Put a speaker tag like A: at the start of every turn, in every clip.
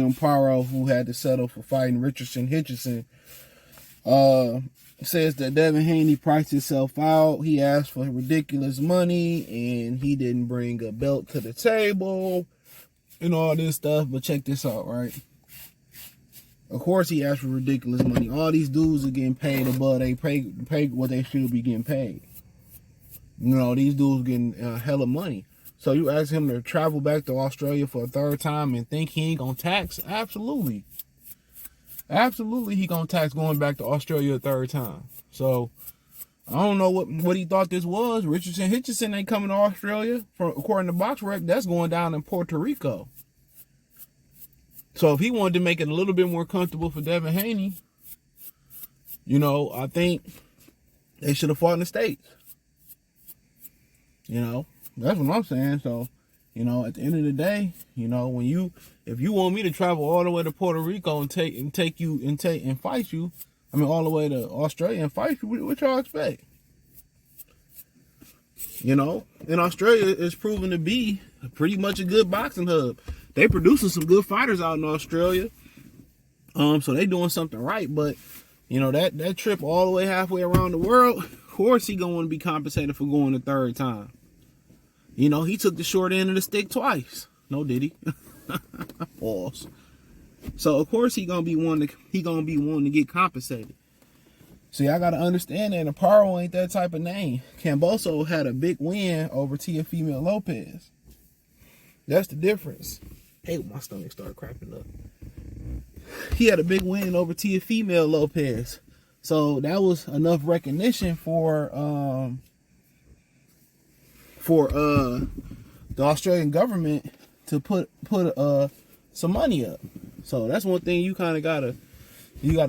A: Leon Paro, who had to settle for fighting Richardson Hitchison, says that Devin Haney priced himself out. He asked for ridiculous money, and he didn't bring a belt to the table, and all this stuff. But check this out, right? Of course, he asked for ridiculous money. All these dudes are getting paid above they pay what they should be getting paid. You know, these dudes getting hella money. So you ask him to travel back to Australia for a third time and think he ain't gonna tax? Absolutely. Absolutely he gonna tax going back to Australia a third time. So I don't know what he thought this was. Richardson Hitchison ain't coming to Australia. According to BoxRec, that's going down in Puerto Rico. So if he wanted to make it a little bit more comfortable for Devin Haney, you know, I think they should have fought in the States. You know, that's what I'm saying. So, you know, at the end of the day, you know, if you want me to travel all the way to Puerto Rico and fight you, I mean, all the way to Australia and fight you, what y'all expect? You know, and Australia is proven to be pretty much a good boxing hub. They producing some good fighters out in Australia. So they doing something right. But, you know, that trip all the way halfway around the world, of course he gonna want to be compensated for going the third time. You know, he took the short end of the stick twice. No, did he? Pause. So of course he gonna be wanting to get compensated. See, I gotta understand that Paro ain't that type of name. Camboso had a big win over Teofimo Lopez. That's the difference. Hey, my stomach started cramping up. He had a big win over Teofimo Lopez. So that was enough recognition for the Australian government to put some money up. So that's one thing you gotta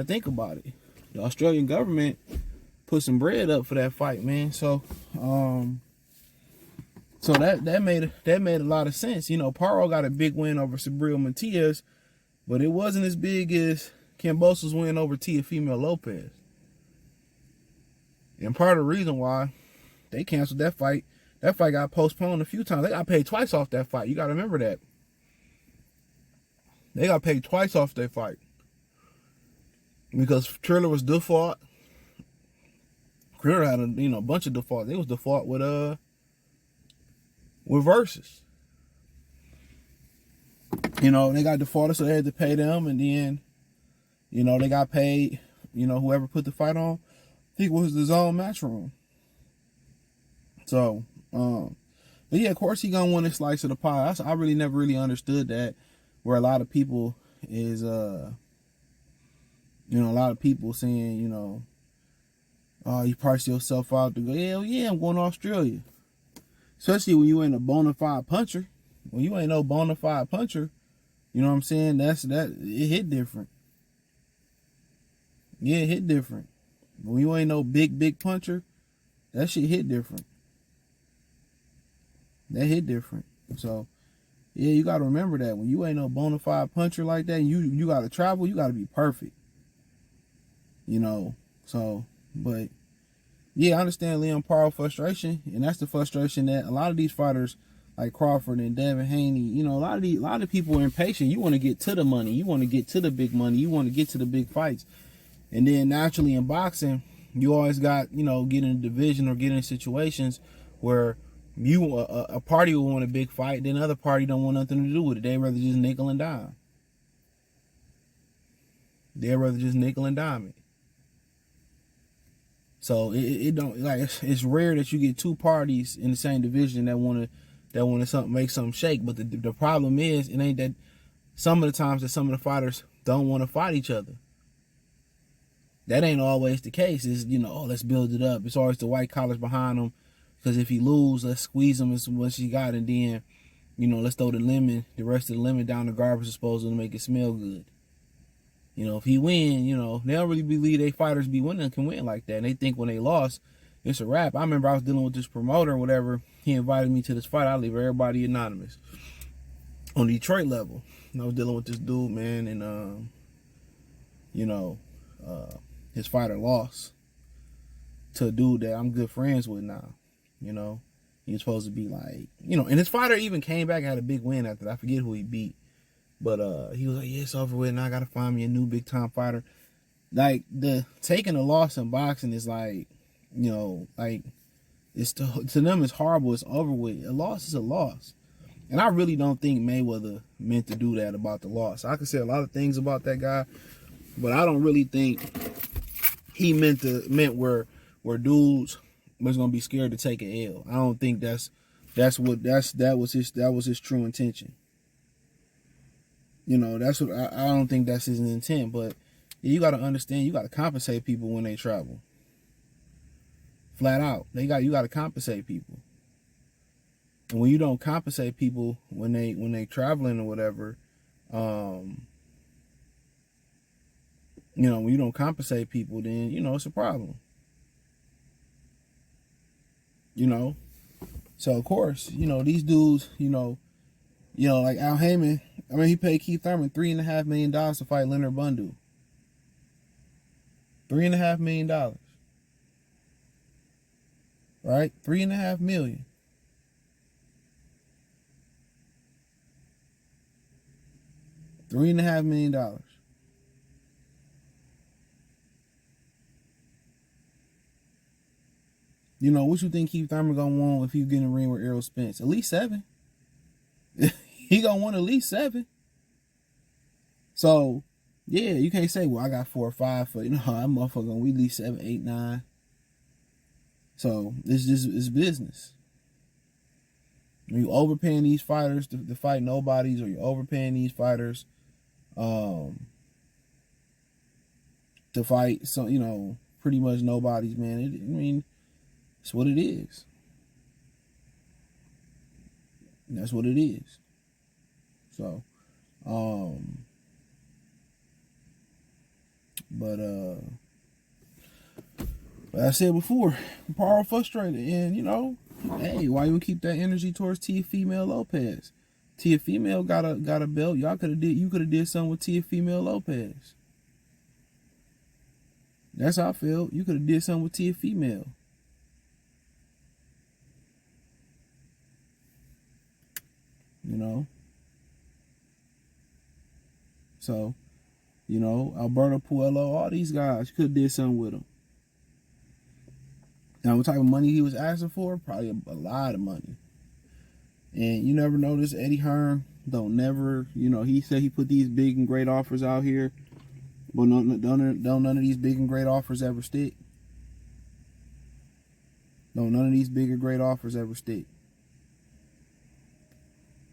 A: think about it. The Australian government put some bread up for that fight, man. So that made a lot of sense. You know, Paro got a big win over Subriel Matias, but it wasn't as big as Camboso's win over Teofimo Lopez. And part of the reason why they canceled that fight got postponed a few times. They got paid twice off that fight. You got to remember that. They got paid twice off that fight. Because Triller was default. Triller had a bunch of defaults. They was default with Versus. You know, they got defaulted, so they had to pay them, and then, you know, they got paid, you know, whoever put the fight on. I think it was the Zone Matchroom. So, but yeah, of course he gonna want a slice of the pie. I really never really understood that, where a lot of people is, a lot of people saying, you know, oh, you price yourself out to go, hell yeah, I'm going to Australia. Especially when you ain't a bona fide puncher. When you ain't no bona fide puncher, you know what I'm saying? It hit different. Yeah, it hit different. When you ain't no big puncher, that shit hit different. That hit different. So, yeah, you got to remember that. When you ain't no bona fide puncher like that, you got to travel, you got to be perfect. You know, so, but, yeah, I understand Leon Paro frustration, and that's the frustration that a lot of these fighters, like Crawford and Devin Haney, you know, a lot of people are impatient. You want to get to the money. You want to get to the big money. You want to get to the big fights. And then naturally in boxing, you always got, you know, get in a division or get in situations where a party will want a big fight, then the other party don't want nothing to do with it. They'd rather just nickel and dime. They'd rather just nickel and dime it. So it don't, like, it's rare that you get two parties in the same division that want to make something shake. But the problem is, it ain't that some of the times that some of the fighters don't want to fight each other. That ain't always the case. It's, you know, oh, let's build it up. It's always the white collars behind them. Because if he lose, let's squeeze him as much as he got, and then, you know, let's throw the rest of the lemon down the garbage disposal to make it smell good. You know, if he win, you know, they don't really believe they fighters can win like that. And they think when they lost, it's a wrap. I remember I was dealing with this promoter or whatever. He invited me to this fight. I leave everybody anonymous. On the Detroit level. And I was dealing with this dude, man, and, his fighter lost to a dude that I'm good friends with now. You know, he was supposed to be like, you know, and his fighter even came back and had a big win after that. I forget who he beat. But he was like, yeah, it's over with, and I gotta find me a new big time fighter. Like, the taking a loss in boxing is like, like, it's to them it's horrible. It's over with. A loss is a loss, and I really don't think Mayweather meant to do that about the loss. I could say a lot of things about that guy, but I don't really think he meant where dudes was gonna be scared to take an L. I don't think that was his true intention. That's what I don't think that's his intent. But you got to understand, you got to compensate people when they travel. Flat out, you got to compensate people. And when you don't compensate people when they traveling or whatever, when you don't compensate people, then it's a problem. So of course, these dudes, like Al Heyman. I mean, he paid Keith Thurman $3.5 million to fight Leonard Bundu. $3.5 million. Right? $3.5 million. $3.5 million. What you think Keith Thurman gonna want if he's getting a ring with Errol Spence? At least 7. He gonna want at least 7. So, yeah, you can't say, well, I got 4 or 5 for that motherfucker gonna we at least 7, 8, 9. So it's business. When you overpaying these fighters to fight nobodies, or you're overpaying these fighters to fight pretty much nobodies, man. It's what it is. That's what it is. So, but I said before, Paro frustrated, and hey, why you keep that energy towards Teofimo Lopez? Teofimo got a belt. You could have did something with Teofimo Lopez. That's how I feel. You could have did something with Teofimo. So, Alberto Puello, all these guys, you could have did something with them. Now, what type of money he was asking for? Probably a lot of money. And you never know, this Eddie Hearn don't never, he said he put these big and great offers out here, but don't none of these big and great offers ever stick. Don't none of these big and great offers ever stick.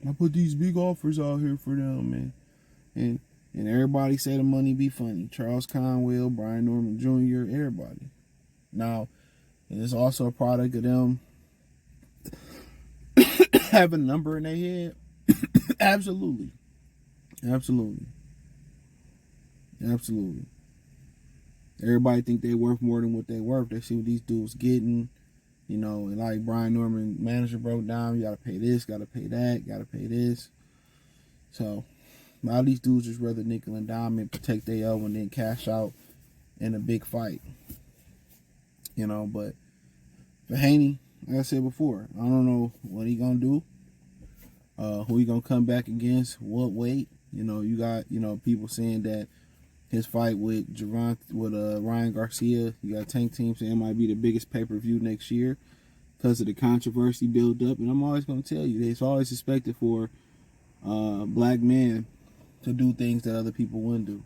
A: I put these big offers out here for them, man. And everybody say the money be funny. Charles Conwell, Brian Norman Jr., everybody. Now, and it's also a product of them having a number in their head. Absolutely. Everybody think they worth more than what they worth. They see what these dudes getting, and like Brian Norman, manager broke down, you gotta pay this, gotta pay that, gotta pay this. So a lot of these dudes just rather nickel and dime and protect their L and then cash out in a big fight. But for Haney, like I said before, I don't know what he gonna do. Who he gonna come back against? What weight? You got people saying that his fight with Ryan Garcia, you got Tank Team saying it might be the biggest pay-per-view next year because of the controversy build up. And I'm always gonna tell you, it's always expected for black men to do things that other people wouldn't do.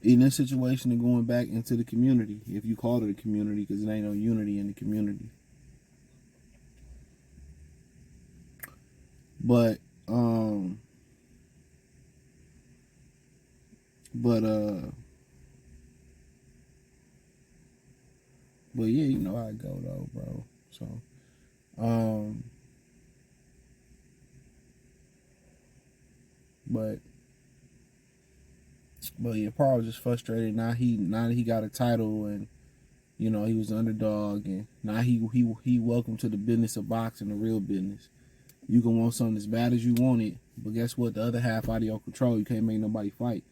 A: In this situation, and going back into the community, if you call it a community, because it ain't no unity in the community. But yeah, you know how it go though, bro. So, but yeah, Paul was just frustrated. Now that he got a title, and he was an underdog, and now he welcome to the business of boxing, the real business. You can want something as bad as you want it, but guess what? The other half out of your control. You can't make nobody fight.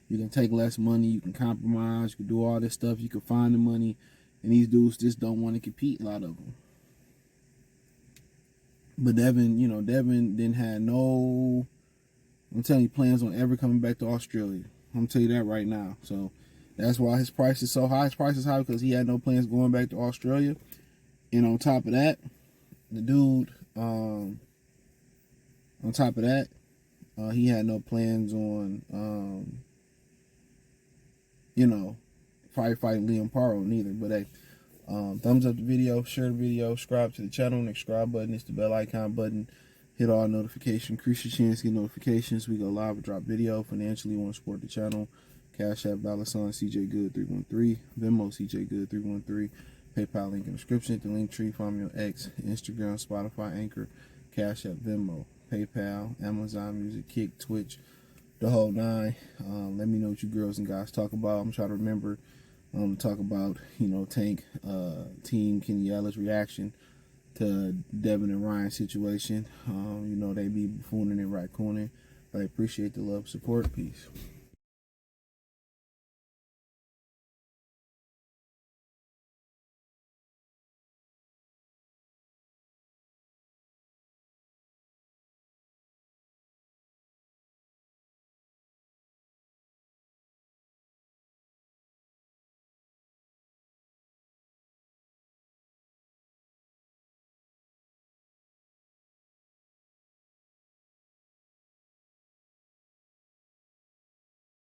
A: You can take less money. You can compromise. You can do all this stuff. You can find the money, and these dudes just don't want to compete. A lot of them. But Devin didn't have no I'm telling you, plans on ever coming back to Australia. I'm gonna tell you that right now. So that's why his price is so high. His price is high because he had no plans going back to Australia. And on top of that, the dude, he had no plans on, probably fighting Liam Paro neither. But hey, thumbs up the video, share the video, subscribe to the channel. The subscribe button is the bell icon button. Hit all notifications, increase your chance to get notifications. We go live or drop video. Financially, you want to support the channel. Cash App, $ CJ Good 313, Venmo CJ Good 313, PayPal link in the description. The link tree, find me on X, Instagram, Spotify, Anchor, Cash App, Venmo, PayPal, Amazon Music, Kick, Twitch, the whole nine. Let me know what you girls and guys talk about. I'm trying to remember talk about Tank, Team Kenyatta's reaction to Devin and Ryan's situation. They be buffooning and raccooning. But I appreciate the love, support. Peace.